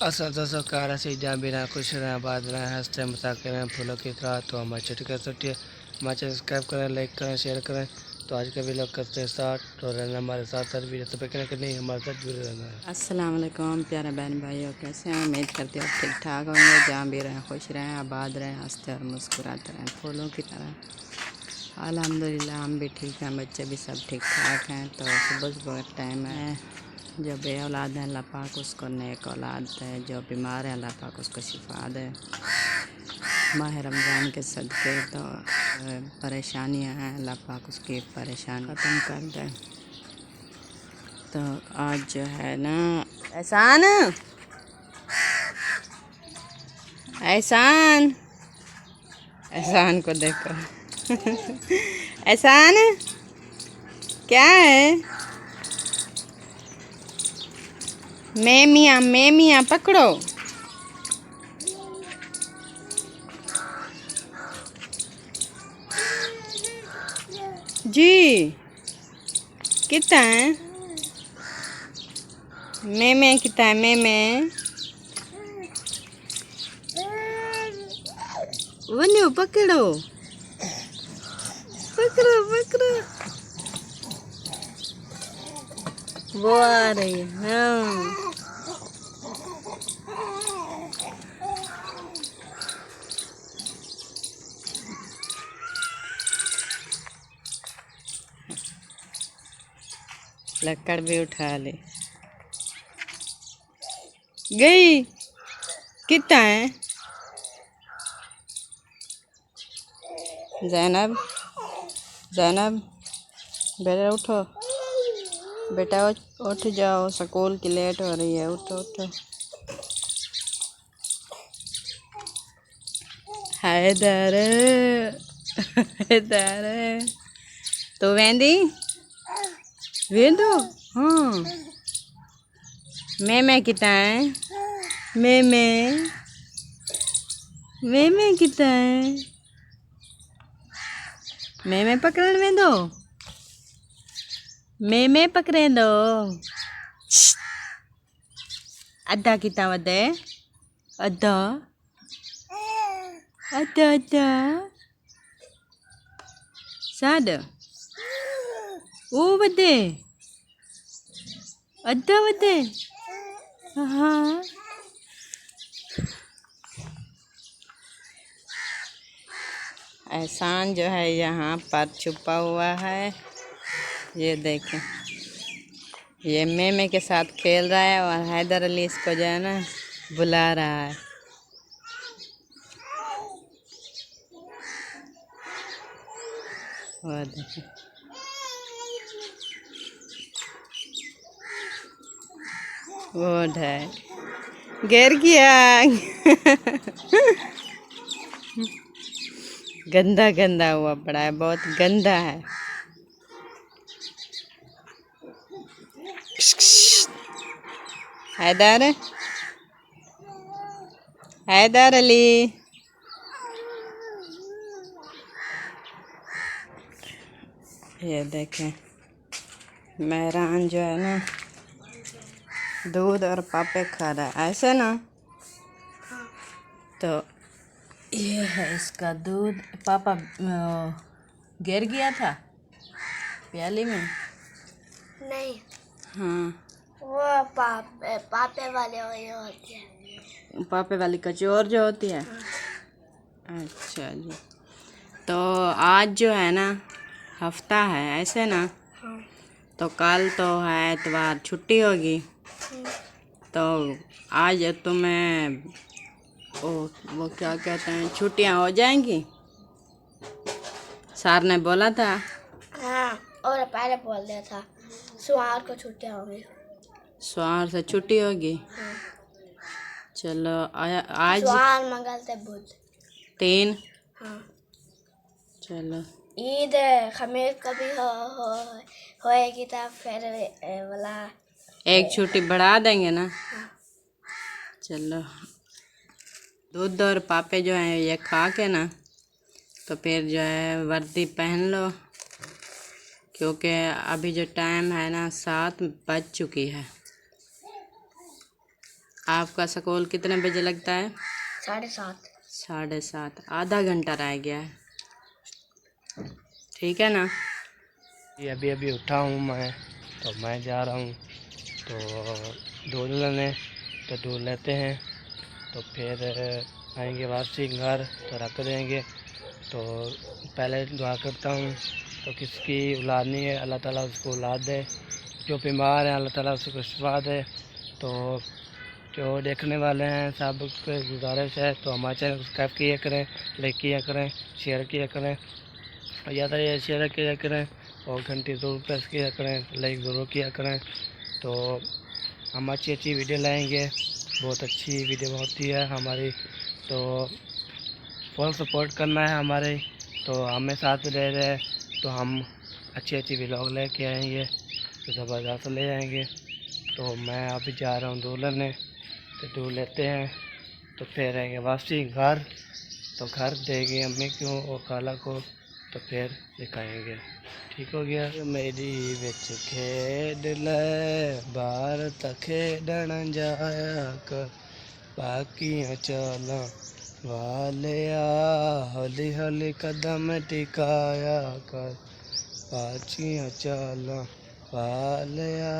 असल दोस्तों कारा से जहाँ बिना खुश रहें आबाद रहें हंसते मजाक करें फूलों की तरह। तो हमारे छोटी कर सकती है, हमारे चैनल सब्सक्राइब करें, लाइक करें, शेयर करें। तो आज का वीडियो करते हैं स्टार्ट। तो रहना हमारे साथ साथ वीडियो तो पे करने हमारे साथ जुड़े रहना है। अस्सलाम वालेकुम प्यारे बहन भाइयों, कैसे हैं? उम्मीद करती हूँ आप ठीक ठाक होंगे। जहाँ भी रहें खुश रहें, आबाद रहें, हंसते और मुस्कुराते रहें फूलों की तरह। अल्हम्दुलिल्लाह हम भी ठीक हैं, बच्चे भी सब ठीक ठाक हैं। तो सुबह सुबह का टाइम है। जो बे औलाद है अल्लाह पाक उसको नेक औलाद है, जो बीमार है अल्लाह पाक उसको शिफा दे। माह रमज़ान के सदक़े तो परेशानियाँ हैं, अल्लाह पाक उसकी परेशानी ख़त्म कर दे। तो आज जो है ना एहसान एहसान एहसान को देखो। एहसान क्या है? मैं मियाँ पकड़ो। जी कितना है? मैं कितना है? मैं वो पकड़ो पकड़ो पकड़ो। वो आ रही है। हाँ लकड़ भी उठा ले गई। कितना है? जैनब जैनब बेटा उठो, बेटा उठ जाओ, स्कूल की लेट हो रही है। उठो उठो। हैदर हैदर तो वेंदी वेंदो। हाँ मैं कितना है? मैं कितना है? मैं पकड़ में दो। मैं पकड़े दो। अद्धा कितना वदे? अद्धा अद्धा अद्धा साद ओ वदे अद्धा वदे। हाँ एहसान जो है यहाँ पर छुपा हुआ है। ये देखें, ये मेमे के साथ खेल रहा है और हैदर अली इसको जो है ना बुला रहा है। वो देखें, वो है गिर गया। गंदा गंदा हुआ पड़ा है, बहुत गंदा है। हैदर हैदर अली ये देखें, मेहरान जो है ना दूध और पापे खा रहा है ऐसे ना। तो ये है इसका दूध। पापा गिर गया था प्याली में। नहीं, हाँ वो पापे वाले होते हैं। पापे वाली कचौर जो होती है। अच्छा जी, तो आज जो है ना हफ्ता है ऐसे ना। हाँ। तो कल तो है इतवार, छुट्टी होगी। तो आज तुम्हें वो क्या कहते हैं, छुट्टियां हो जाएंगी। सर ने बोला था। हाँ, और पहले बोल दिया था सोमवार को छुट्टी होगी। सोमवार से छुट्टी होगी। हाँ। चलो आज सोमवार मंगल से बुध 3। हाँ। चलो ईद खमीर को भी होएगी तो फिर वाला एक छुट्टी बढ़ा देंगे ना। हाँ। चलो दूध और पापे जो है ये खा के ना तो फिर जो है वर्दी पहन लो, क्योंकि अभी जो टाइम है ना 7 बज चुकी है। आपका स्कूल कितने बजे लगता है? 7:30। 7:30। आधा घंटा रह गया है, ठीक है ना? ये अभी उठा हूँ मैं, तो मैं जा रहा हूँ तो दूध लेने, तो दूध लेते हैं तो फिर आएंगे वापसी घर, तो रख देंगे। तो पहले दुआ करता हूँ तो किसकी औलाद नहीं है, अल्लाह ताला उसको औलाद दे, जो बीमार है अल्लाह ताला उसको शिफा दे। तो जो देखने वाले हैं सब को गुजारिश है तो हमारे चैनल को सब्सक्राइब किया करें, लाइक किया करें, शेयर किया करें, ज़्यादा ये शेयर किया करें और घंटी ज़रूर प्रेस किया करें, लाइक ज़रूर किया करें। तो हम अच्छी वीडियो लाएंगे, बहुत अच्छी वीडियो होती है हमारी, तो फुल सपोर्ट करना है हमारे। तो हमें साथ रह रहे तो हम अच्छी व्लॉग लेके आएंगे, तो ज़बरदस्त ले आएंगे। तो मैं अभी जा रहा हूँ दूध लेने, तो दूध लेते हैं तो फिर आएंगे वापसी घर, तो घर देंगे अम्मी को और खाला को, तो फिर दिखाएंगे। ठीक हो गया। मेरी विच खेड ले बाहर तक खेडन जाया कर, बाकियां चालां वालिया हौली हौली कदम टिकाया कर, बाकियां चालां वालिया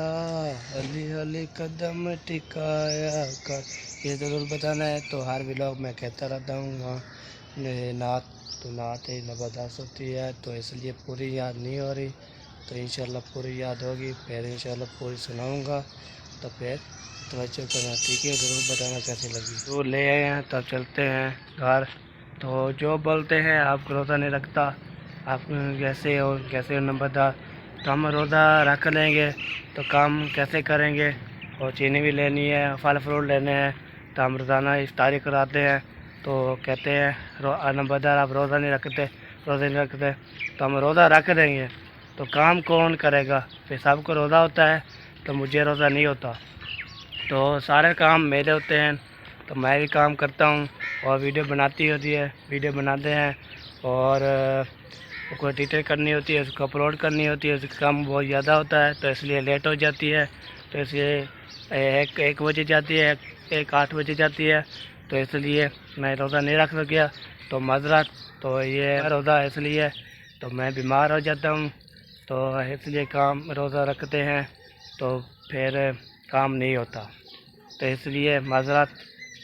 हौली हौली कदम टिकाया कर। ये ज़रूर बताना है। तो हर व्लॉग में कहता रहता हूँ नात, तो नात ही ज़बरदस्त होती है, तो इसलिए पूरी याद नहीं हो रही, तो इंशाल्लाह पूरी याद होगी, फिर इंशाल्लाह पूरी सुनाऊँगा। तो फिर तवज्जो करना, ठीक है, ज़रूर बताना कैसी लगी। तो ले आए हैं, तब चलते हैं घर। तो जो बोलते हैं आप रोज़ा नहीं रखता, आप कैसे हो नंबरदार, तो हम रोज़ा रख लेंगे तो काम कैसे करेंगे, और चीनी भी लेनी है, फल फ्रूट लेने हैं, तो हम रोज़ाना इफ्तारी कराते हैं। तो कहते हैं नंबरदार आप रोज़ा नहीं रखते, तो हम रोज़ा रख देंगे तो काम कौन करेगा, फिर सबको रोज़ा होता है तो मुझे रोज़ा नहीं होता। तो सारे काम मेरे होते हैं, तो मैं भी काम करता हूँ और वीडियो वीडियो बनाते हैं, और उसको एडिट करनी होती है, उसको अपलोड करनी होती है, उसका काम बहुत ज़्यादा होता है, तो इसलिए लेट हो जाती है। तो इसलिए एक बजे जाती है, एक 8 बजे जाती है, तो इसलिए मैं रोज़ा नहीं रख सकिया, तो माजरत। तो ये रोज़ा इसलिए तो मैं बीमार हो जाता हूँ, तो इसलिए काम रोज़ा रखते हैं तो फिर काम नहीं होता, तो इसलिए माजरत।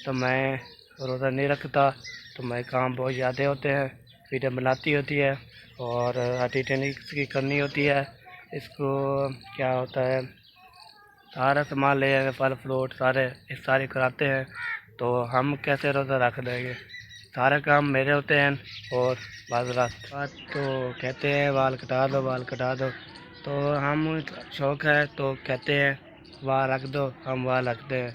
तो मैं रोज़ा नहीं रखता, तो मैं काम बहुत ज़्यादा होते हैं, वीडियो बनाती होती है और एडिटिंग की करनी होती है, इसको क्या होता है सारा सामान ले आए, फल फ्रूट सारे कराते हैं, तो हम कैसे रोज़ा रख देंगे, सारे काम मेरे होते हैं। और माजरत तो कहते हैं बाल कटा दो, तो हम शौक़ है तो कहते हैं बाल रख दो, हम बाल रखते हैं।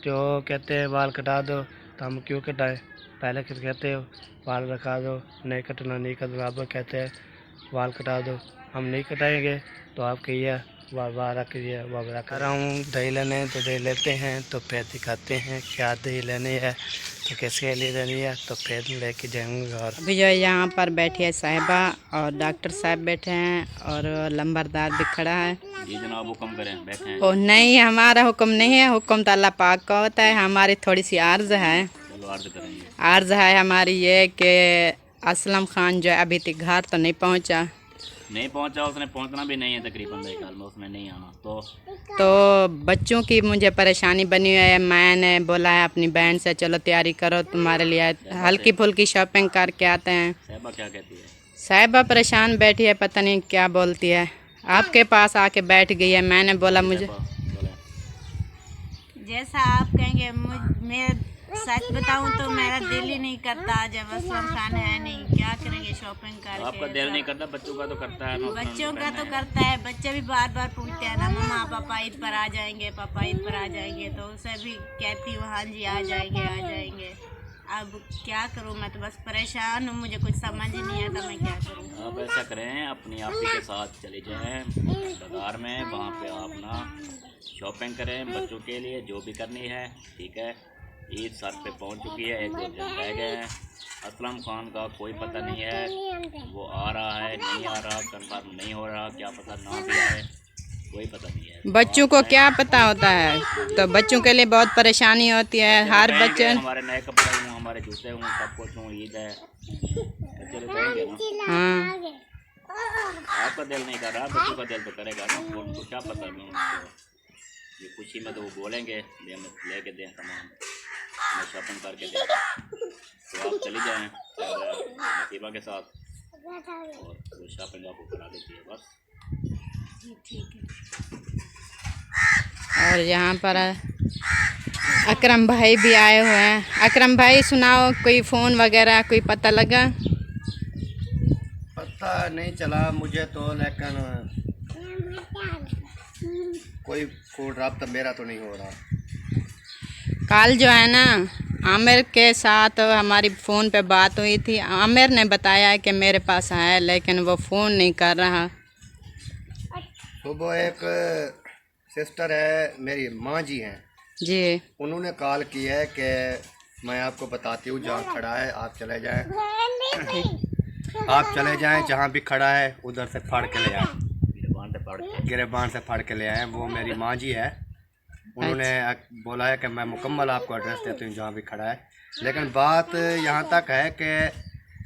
जो कहते हैं बाल कटा दो, तो हम क्यों कटाएं, पहले किस कहते हो बाल रखा दो, नहीं कटना, अब कहते हैं बाल कटा दो, हम नहीं कटाएंगे, तो आप कहिए बाल रखिए, रख रहा हूँ। दही लेने तो दही लेते हैं, तो फिर दिखाते हैं क्या दही लेनी है, तो किसके लिए लेनी है, तो फिर लेके जाएंगे घर। अभी जो यहाँ पर बैठी है साहिबा और डॉक्टर साहब बैठे हैं और लंबरदार भी खड़ा है। जी जनाब, हुक्म करें, बैठे हैं। ओ नहीं, हमारा हुक्म नहीं है, हुक्म तो अल्लाह पाक का होता है। हमारी थोड़ी सी अर्ज़ है, चलो अर्ज करेंगे। अर्ज़ है हमारी ये कि असलम खान जो है अभी तक घर तो नहीं पहुँचा, उसने पहुंचना भी नहीं है, तकरीबन मेरे ख्याल में उसने नहीं आना। तो बच्चों की मुझे परेशानी बनी हुई है। मैंने बोला है अपनी बहन से चलो तैयारी करो, तुम्हारे लिए हल्की फुल्की शॉपिंग करके आते हैं। साहिबा क्या कहती है? साहिबा परेशान बैठी है, पता नहीं क्या बोलती है, आपके पास आके बैठ गई है। मैंने बोला मुझे जैसा आप कहेंगे, मैं सच बताऊं तो मेरा दिल ही नहीं करता, जब असलम खान है नहीं, क्या करेंगे शॉपिंग करके। आपका दिल नहीं करता, बच्चों का तो करता है ना। बच्चों का तो करता है, बच्चे भी बार बार पूछते हैं ना मम्मा पापा ईद पर आ जाएंगे, पापा ईद पर आ जाएंगे, तो उसे भी कहती हूँ हाँ जी आ जाएंगे। अब क्या करूँ, मैं तो बस परेशान हूँ, मुझे कुछ समझ ही नहीं आता मैं क्या करूँ। आप ऐसा करें, अपनी आपी के साथ चले जाएं बाजार में, वहाँ पे आप ना शॉपिंग करें बच्चों के लिए, जो भी करनी है, ठीक है। ईद सर पे पहुंच चुकी है, 1-2 दिन रह गए हैं। असलम खान का कोई पता नहीं है, वो आ रहा है नहीं आ रहा, कंफर्म नहीं हो रहा, क्या पता ना भी आए, कोई पता नहीं है। बच्चों को क्या पता होता है, तो बच्चों के लिए बहुत परेशानी होती है। हर बच्चे हमारे नए कपड़े हूँ, हमारे जूते हूँ, सब कुछ हूँ, ईद है, चलो कहेंगे ना। हाँ आपका दिल नहीं कर रहा, बच्चों का दिल तो करेगा ना। उनको क्या पता, मैं उनको ये खुशी में तो वो बोलेंगे लेके दें सामान, मैं शॉपिंग करके दें। तो आप चली जाएँ नसीबा के साथ और वो शॉपिंग आपको करा देती है बस। और यहाँ पर अकरम भाई भी आए हुए हैं। अकरम भाई सुनाओ, कोई फ़ोन वगैरह कोई पता लगा? पता नहीं चला मुझे तो, लेकिन कोई फोन रब्ता मेरा तो नहीं हो रहा। कल जो है ना आमिर के साथ हमारी फ़ोन पे बात हुई थी। आमिर ने बताया कि मेरे पास है, लेकिन वो फ़ोन नहीं कर रहा। सुबह एक सिस्टर है, मेरी माँ जी हैं जी, उन्होंने कॉल की है कि मैं आपको बताती हूँ जहाँ खड़ा है आप चले जाएं, आप चले जाएं जहाँ भी खड़ा है उधर से फाड़ के ले आए, गिरबान से फाड़ के ले आए। वो मेरी माँ जी है, उन्होंने बोला है कि मैं मुकम्मल आपको एड्रेस देती हूँ जहाँ भी खड़ा है। लेकिन बात यहाँ तक है कि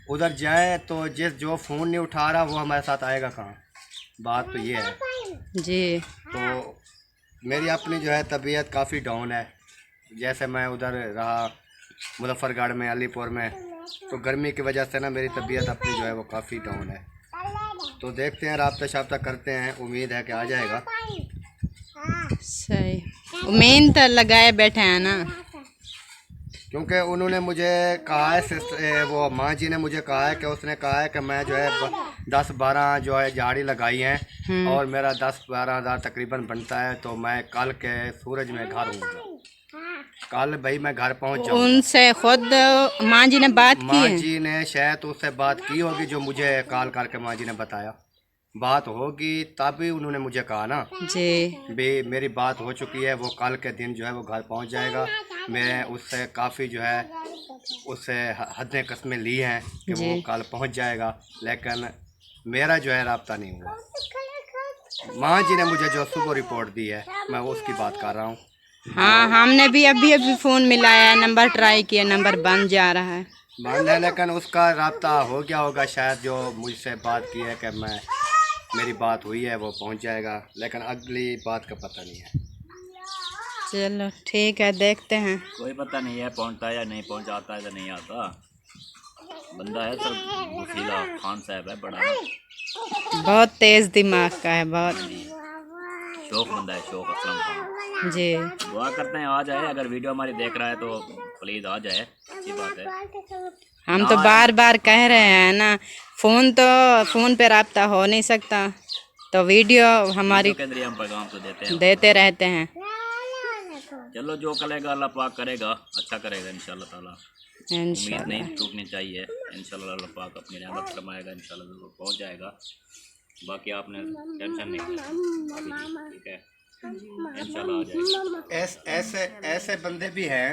उधर जाए तो जो फ़ोन नहीं उठा रहा वो हमारे साथ आएगा कहाँ, बात तो ये है जी। तो मेरी अपनी जो है तबीयत काफ़ी डाउन है। जैसे मैं उधर रहा मुजफ्फरगढ़ में, अलीपुर में, तो गर्मी की वजह से ना मेरी तबीयत अपनी जो है वो काफ़ी डाउन है। तो देखते हैं, राब्ता शाब्ता करते हैं, उम्मीद है कि आ जाएगा। सही, उम्मीद तो लगाए बैठे हैं ना, क्योंकि उन्होंने मुझे कहा है, सिस्टर वो माँ जी ने मुझे कहा है कि उसने कहा है कि मैं जो है 10-12 जो है झाड़ी लगाई हैं और मेरा 10-12 हज़ार तकरीबन बनता है, तो मैं कल के सूरज में घर हूँ, कल भाई मैं घर पहुँच जाऊँ। उनसे खुद माँ जी ने बात की माँ है? जी ने शायद उससे बात की होगी, जो मुझे कॉल करके माँ जी ने बताया। बात होगी तभी उन्होंने मुझे कहा ना जी, भी मेरी बात हो चुकी है, वो कल के दिन जो है वो घर पहुंच जाएगा। मैं उससे काफ़ी जो है उससे हदें कस्में ली हैं कि वो कल पहुंच जाएगा, लेकिन मेरा जो है राब्ता नहीं हुआ। माँ जी ने मुझे जो सुबह रिपोर्ट दी है मैं उसकी बात कर रहा हूँ। हाँ हमने भी अभी फ़ोन मिलाया, नंबर ट्राई किया, नंबर बंद जा रहा है। बंद है, लेकिन उसका राब्ता हो गया होगा शायद, जो मुझसे बात की है कि मेरी बात हुई है वो पहुंच जाएगा, लेकिन अगली बात का पता नहीं है। चलो ठीक है, देखते हैं। कोई पता नहीं है पहुंचता है या नहीं पहुंचाता है या नहीं आता। बंदा है सर वसीला खान साहब है, बड़ा बहुत तेज़ दिमाग का है, बहुत। शौक बंदा है, शौक असलम खान जी, दुआ करते हैं आ जाए। अगर वीडियो हमारी देख रहा है तो प्लीज़ आ जाए, अच्छी बात है। हम तो बार बार कह रहे हैं ना, फ़ोन पे रब्ता हो नहीं सकता, तो वीडियो हमारी के जरिए हम पैगाम तो देते रहते हैं। चलो जो करेगा अल्लाह पाक करेगा, अच्छा करेगा इंशाल्लाह ताला। उम्मीद नहीं टूटनी चाहिए, इंशाल्लाह अल्लाह पाक अपनी रहमत फरमाएगा, इंशाल्लाह ज़रूर पहुंच जाएगा। बाकी आपने टेंशन नहीं करनी, ठीक है, इंशाल्लाह आ जाएगा। ऐसे बंदे भी हैं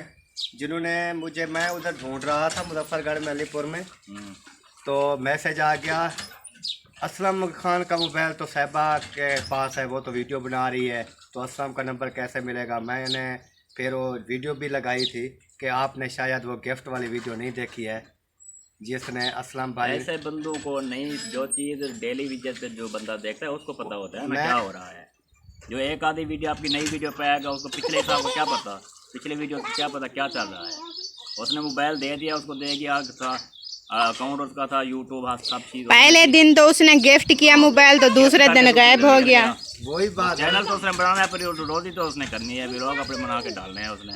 जिन्होंने मुझे, मैं उधर ढूंढ रहा था मुजफ्फरगढ़ में, अलीपुर में, तो मैसेज आ गया असलम खान का मोबाइल तो साहिबा के पास है, वो तो वीडियो बना रही है, तो असलम का नंबर कैसे मिलेगा। मैंने फिर वो वीडियो भी लगाई थी कि आपने शायद वो गिफ्ट वाली वीडियो नहीं देखी है जिसने असलम भाई। ऐसे बंदों को नहीं, जो चीज़ डेली विजन से जो बंदा देखता है उसको पता होता है ना क्या हो रहा है। जो एक आधी वीडियो आपकी नई वीडियो पे आएगा, उसको पिछले साल को क्या पता, पिछले वीडियो क्या पता क्या चल रहा है। उसने मोबाइल दे दिया, उसको दे दिया, अकाउंट उसका था, यूट्यूब सब चीज़। पहले दिन तो उसने गिफ्ट किया मोबाइल, तो दूसरे दिन गायब हो गया। वही बात, चैनल तो उसने बनाना है, पर रोज़ी तो उसने करनी है, व्लॉग अपने बना के डालने हैं उसने।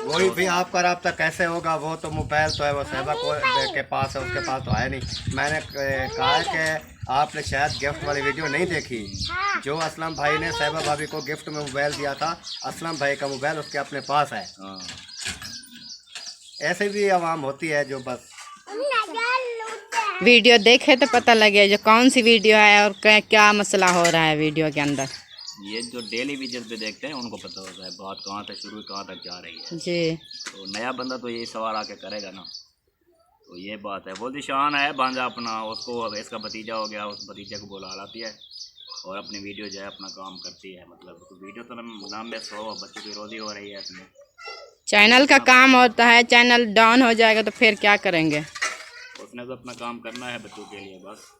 वही भी आपका राब्ता कैसे होगा, वो तो मोबाइल तो है वो साहिबा के पास है, उसके पास तो है नहीं। मैंने कहा है कि आपने शायद गिफ्ट वाली वीडियो नहीं देखी, जो असलम भाई ने साहिबा भाभी को गिफ्ट में मोबाइल दिया था, असलम भाई का मोबाइल उसके अपने पास है। ऐसे भी आवाम होती है जो बस वीडियो देखे तो पता लगे जो कौन सी वीडियो है और क्या मसला हो रहा है वीडियो के अंदर। ये जो डेली विजन पे देखते हैं उनको पता होता है बात कहाँ से शुरू कहाँ तक जा रही है जी। तो नया बंदा तो यही सवाल आके करेगा ना, तो ये बात है। वो दिशान है भांजा अपना, उसको इसका भतीजा हो गया, उस भतीजे को बुला लाती है, और अपनी वीडियो जो है अपना काम करती है। मतलब वीडियो तो लंबे 100 बच्चों की रोज़ी हो रही है इसमें। चैनल का काम होता है, चैनल डाउन हो जाएगा तो फिर क्या करेंगे? उसने तो अपना काम करना है बच्चों के लिए बस।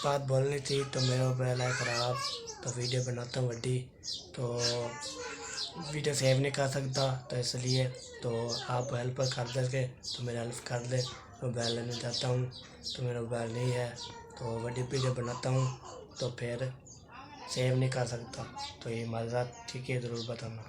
बात बोलनी थी तो मेरा मोबाइल है ख़राब, तो वीडियो बनाता हूँ बड़ी, तो वीडियो सेव नहीं कर सकता, तो इसलिए तो आप हेल्प कर देंगे तो मेरा हेल्प कर दे। मोबाइल लेने जाता हूँ तो मेरा मोबाइल नहीं है, तो बड़ी वीडियो बनाता हूँ तो फिर सेव नहीं कर सकता, तो ये माजरत ठीक है, ज़रूर बताना।